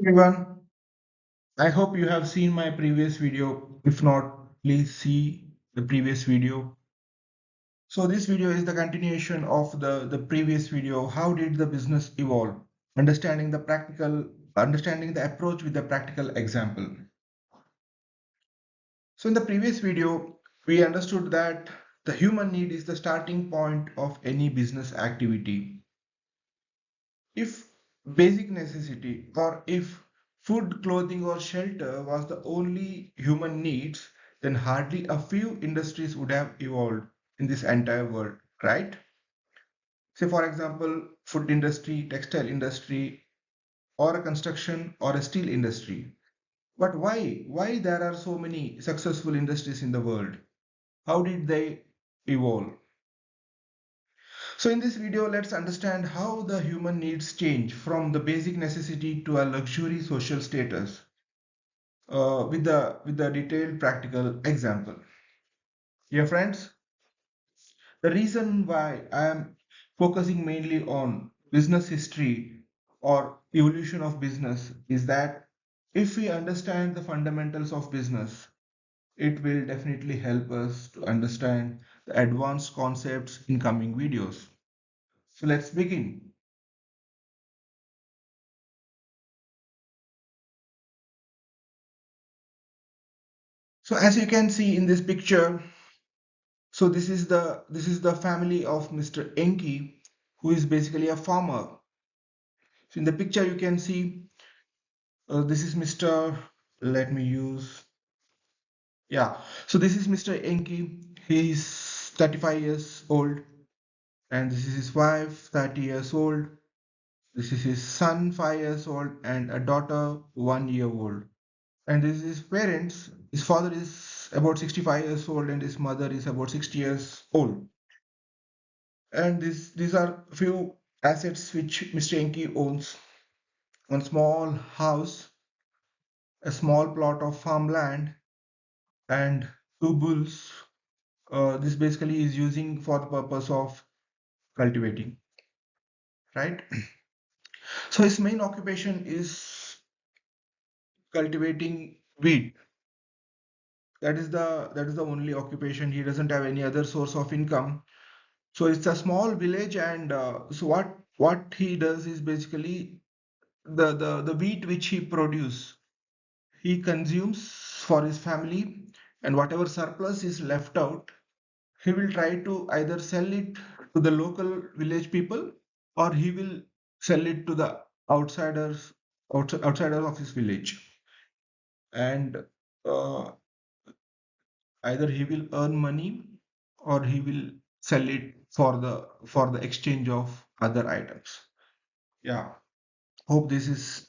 Everyone, I hope you have seen my previous video. If not, please see the previous video. So this video is the continuation of the previous video. How did the business evolve? Understanding the approach with the practical example. So in the previous video, we understood that the human need is the starting point of any business activity. If basic necessity or if food, clothing, or shelter was the only human needs, then hardly a few industries would have evolved in this entire world, right? Say, for example, food industry, textile industry, or a construction or a steel industry. But why? Why there are so many successful industries in the world? How did they evolve? So in this video, let's understand how the human needs change from the basic necessity to a luxury social status with the detailed practical example. Dear friends, the reason why I am focusing mainly on business history or evolution of business is that if we understand the fundamentals of business, it will definitely help us to understand the advanced concepts in coming videos. So let's begin. So as you can see in this picture, so this is the family of Mr. Enki, who is basically a farmer. So in the picture you can see this is Mr. Let me use yeah. So this is Mr. Enki. He is 35 years old, and this is his wife, 30 years old. This is his son, 5 years old, and a daughter, 1 year old. And this is his parents. His father is about 65 years old, and his mother is about 60 years old. And these are few assets which Mr. Enki owns. One small house, a small plot of farmland, and two bulls. This basically is using for the purpose of cultivating, right? So his main occupation is cultivating wheat. That is the only occupation. He doesn't have any other source of income. So it's a small village, and so what he does is basically the wheat which he produce he consumes for his family, and whatever surplus is left out, he will try to either sell it to the local village people, or he will sell it to the outsiders of his village. And uh, either he will earn money or he will sell it for the exchange of other items. Yeah. Hope this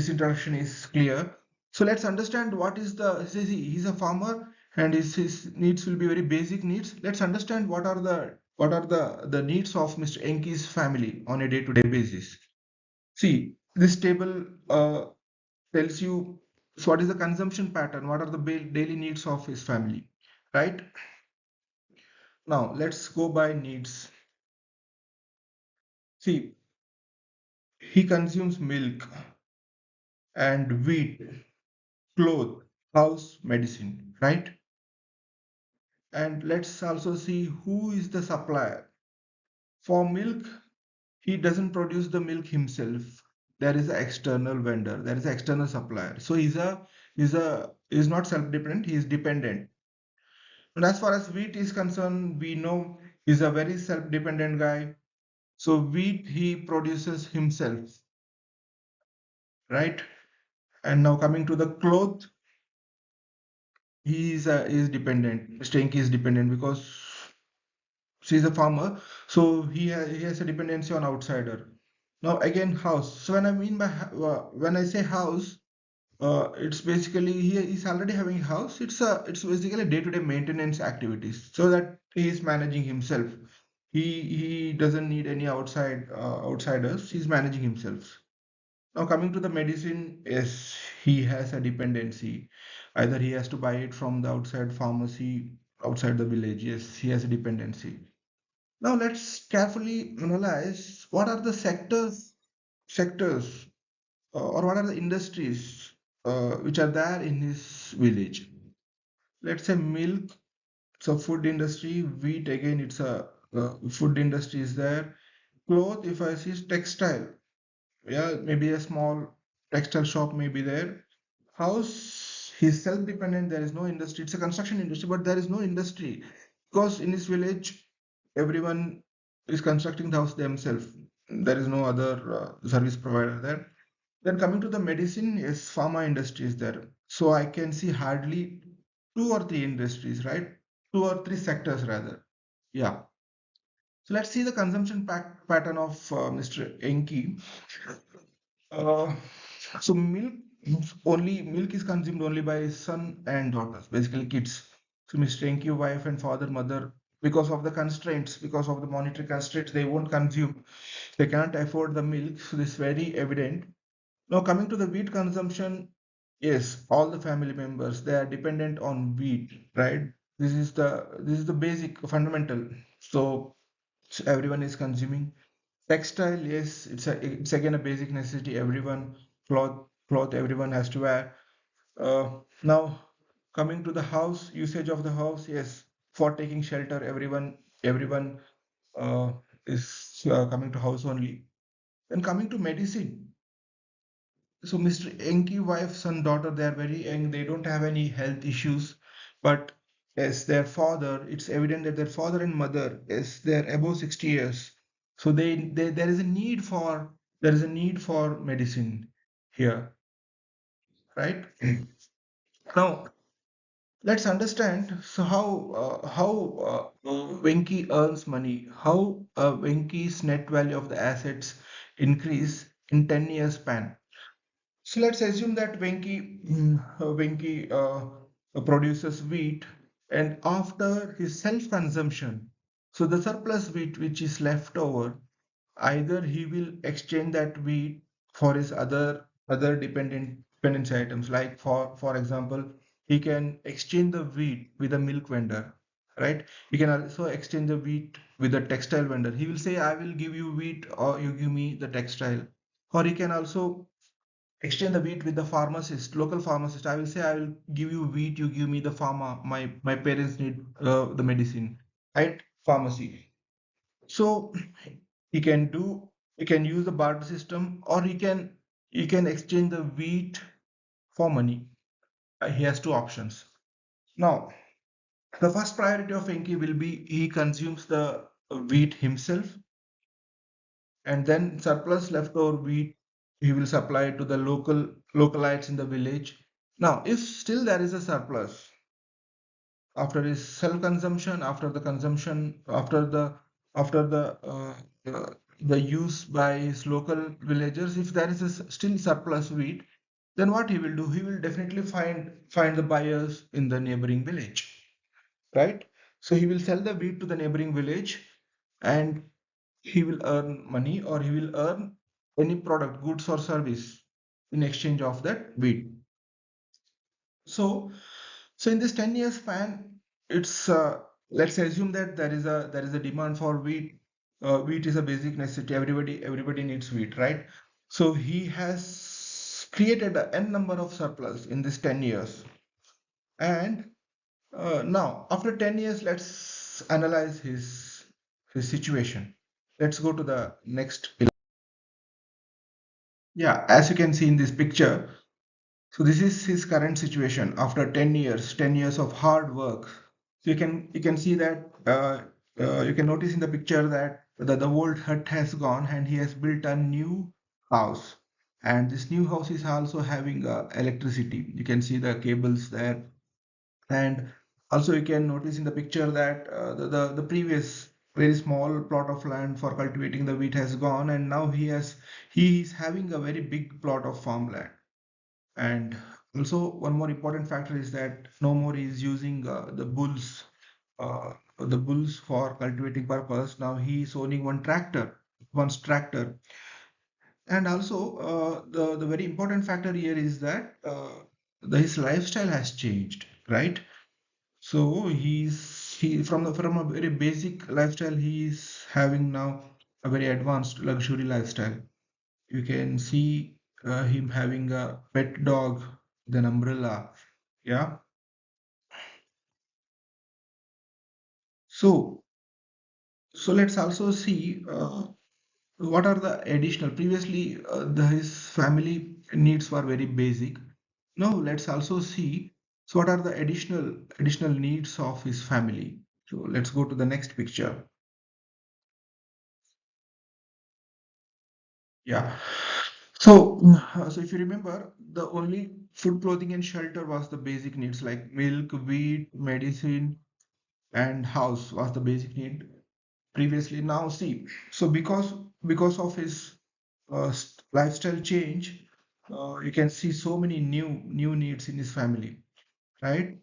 introduction is clear. So let's understand what is the he's a farmer, and his needs will be very basic needs. Let's understand what are the needs of Mr. Enki's family on a day-to-day basis. See, this table tells you, so what is the consumption pattern, what are the daily needs of his family, right? Now let's go by needs. See, he consumes milk and wheat, clothes, house, medicine, right? And let's also see who is the supplier. For milk, he doesn't produce the milk himself. There is an external vendor, there is an external supplier. So he's not self-dependent, he is dependent. And as far as wheat is concerned, we know he's a very self-dependent guy. So wheat he produces himself, right? And now coming to the cloth, he is dependent. Mr. Inky is dependent because she's a farmer, so he has a dependency on outsider. Now again, house. So when I say house, it's basically he is already having a house. It's basically day-to-day maintenance activities, so that he is managing himself. He doesn't need any outsiders. He's managing himself. Now coming to the medicine, yes, he has a dependency. Either he has to buy it from the outside pharmacy, outside the village. Yes, he has a dependency. Now let's carefully analyze what are the sectors or what are the industries which are there in his village. Let's say milk, it's a food industry. Wheat, again, it's a food industry is there. Cloth, if I see, is textile. Yeah, maybe a small textile shop may be there. House, he's self-dependent. There is no industry. It's a construction industry, but there is no industry because in his village, everyone is constructing the house themselves. There is no other service provider there. Then coming to the medicine, yes, pharma industry is there. So I can see hardly two or three industries, right? Two or three sectors rather. Yeah. So let's see the consumption pattern of Mr. Enki. Uh, so milk is consumed only by his son and daughters, basically kids. So Mr. Enki, wife and father, mother, because of the constraints, because of the monetary constraints, they won't consume. They can't afford the milk. So this is very evident. Now coming to the wheat consumption, yes, all the family members they are dependent on wheat, right? This is the basic fundamental. So everyone is consuming. Textile, yes, it's again a basic necessity. Everyone cloth everyone has to wear. Now coming to the house usage of the house, yes, for taking shelter, everyone uh, is coming to house only. And coming to medicine, so Mr. Enki wife, son, daughter, they are very young. They don't have any health issues, but as their father, it's evident that their father and mother, as they're above 60 years, so there is a need for medicine here, right? Now let's understand. So how Venki earns money? How Venki's net value of the assets increase in 10 years span? So let's assume that Venki produces wheat, and after his self-consumption, so the surplus wheat which is left over, either he will exchange that wheat for his other dependency items. Like for example, he can exchange the wheat with a milk vendor, right? He can also exchange the wheat with a textile vendor. He will say, "I will give you wheat, or you give me the textile." Or he can also exchange the wheat with the pharmacist, local pharmacist. I will say, I will give you wheat, you give me the pharma. My parents need the medicine, right? Pharmacy. So he can do he can use the barter system, or he can exchange the wheat for money. He has two options. Now, the first priority of Enki will be he consumes the wheat himself, and then surplus leftover wheat he will supply to the localites in the village. Now, if still there is a surplus after his self-consumption, after the use by his local villagers, if there is still surplus wheat, then what he will do? He will definitely find the buyers in the neighboring village, right? So he will sell the wheat to the neighboring village, and he will earn money, or he will earn any product, goods or service in exchange of that wheat. So so in this 10 year span, it's let's assume that there is a demand for wheat. Wheat is a basic necessity. Everybody needs wheat, right? So he has created a n number of surplus in this 10 years. And now after 10 years, let's analyze his situation. Let's go to the next. Yeah, as you can see in this picture, so this is his current situation after 10 years of hard work. So you can see that you can notice in the picture that the old hut has gone and he has built a new house. And this new house is also having electricity. You can see the cables there. And also you can notice in the picture that the previous very small plot of land for cultivating the wheat has gone, and now he is having a very big plot of farmland. And also, one more important factor is that no more is using the bulls for cultivating purpose. Now he is owning one's tractor. And also, the very important factor here is that his lifestyle has changed, right? So he from a very basic lifestyle, he is having now a very advanced luxury lifestyle. You can see him having a pet dog, then umbrella. Yeah. So let's also see what are the additional. Previously, his family needs were very basic. Now let's also see, so what are the additional needs of his family. So let's go to the next picture. Yeah. So, so if you remember, the only food, clothing, and shelter was the basic needs like milk, wheat, medicine, and house was the basic need previously. Now, see, so because of his lifestyle change, you can see so many new needs in his family, right?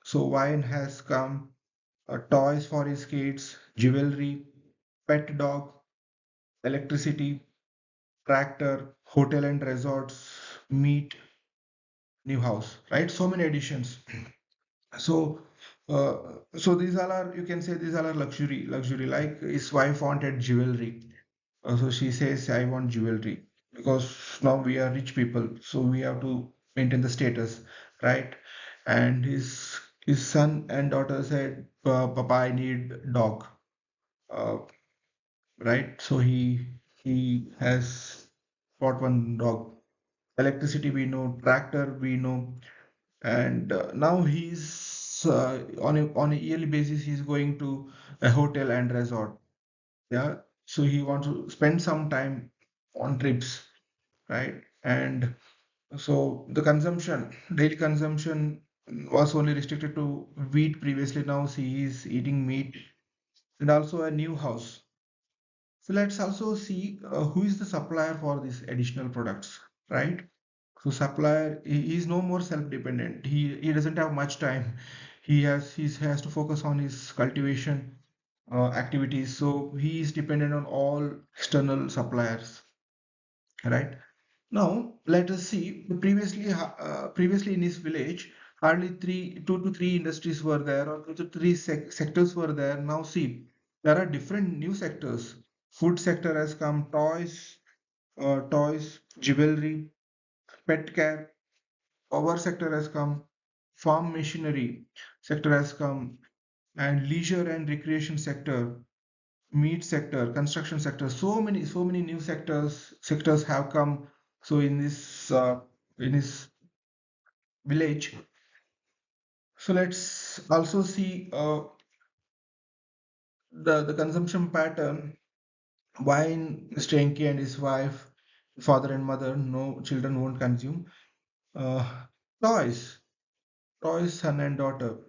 So wine has come, toys for his kids, jewelry, pet dog, electricity, tractor, hotel and resorts, meat, new house, right? So many additions. So, so these all are, you can say these all are luxury. Like his wife wanted jewelry, so she says, "I want jewelry because now we are rich people, so we have to maintain the status, right?" And his son and daughter said, "Papa, I need dog." Uh, right? So he has bought one dog. Electricity we know, tractor we know, and now he's on a yearly basis he's going to a hotel and resort. Yeah, so he wants to spend some time on trips, right? And so the consumption, daily consumption was only restricted to wheat previously. Now he is eating meat and also a new house. So let's also see who is the supplier for these additional products, right? So supplier, he is no more self-dependent. He doesn't have much time. He has to focus on his cultivation activities. So he is dependent on all external suppliers, right? Now let us see. Previously in his village, hardly two to three industries were there, or two to three sectors were there. Now see, there are different new sectors. Food sector has come, toys, jewelry, pet care. Power sector has come, farm machinery sector has come, and leisure and recreation sector, meat sector, construction sector. So many new sectors have come. So in this village. So let's also see the consumption pattern. Why in Mr. Enki and his wife, father and mother, no children won't consume. Uh, toys, son and daughter.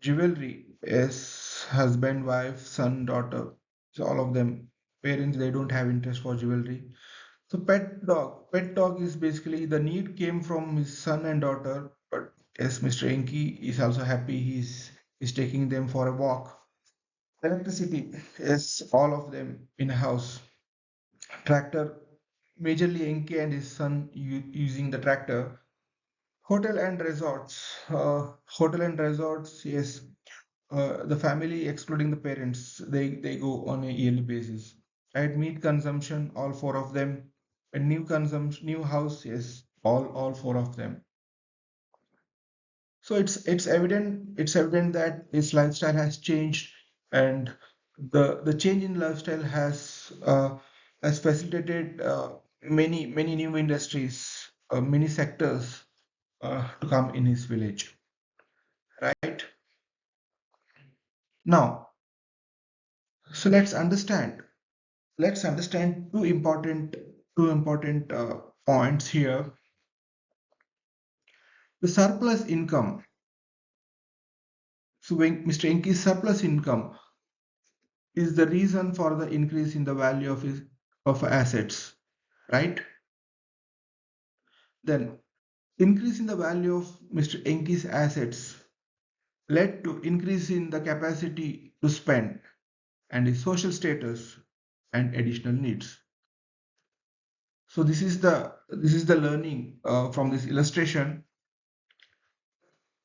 Jewelry is husband, wife, son, daughter. So all of them. Parents, they don't have interest for jewelry. So pet dog is basically the need came from his son and daughter. But yes, Mr. Enki is also happy. He's taking them for a walk. Electricity is all of them in a house. Tractor, majorly Enki and his son using the tractor. Hotel and resorts, yes. The family, excluding the parents, they go on a yearly basis. Right? Meat consumption, all four of them. A new consumption, new house, yes, all four of them. So it's evident that his lifestyle has changed, and the change in lifestyle has facilitated many new industries, many sectors to come in his village. Right now, so let's understand two important points here. The surplus income. So when Mr. Enki's surplus income is the reason for the increase in the value of his of assets, right? Then increase in the value of Mr. Enki's assets led to increase in the capacity to spend and his social status and additional needs. So this is the learning from this illustration.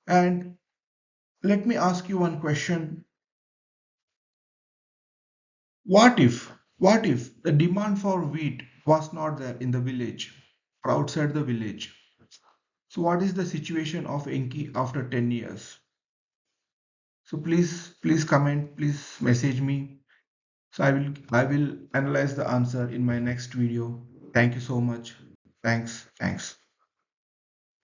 And let me ask you one question. What if the demand for wheat was not there in the village? or outside the village. So what is the situation of Enki after 10 years? So please comment, please message me. So I will analyze the answer in my next video. Thank you so much. Thanks.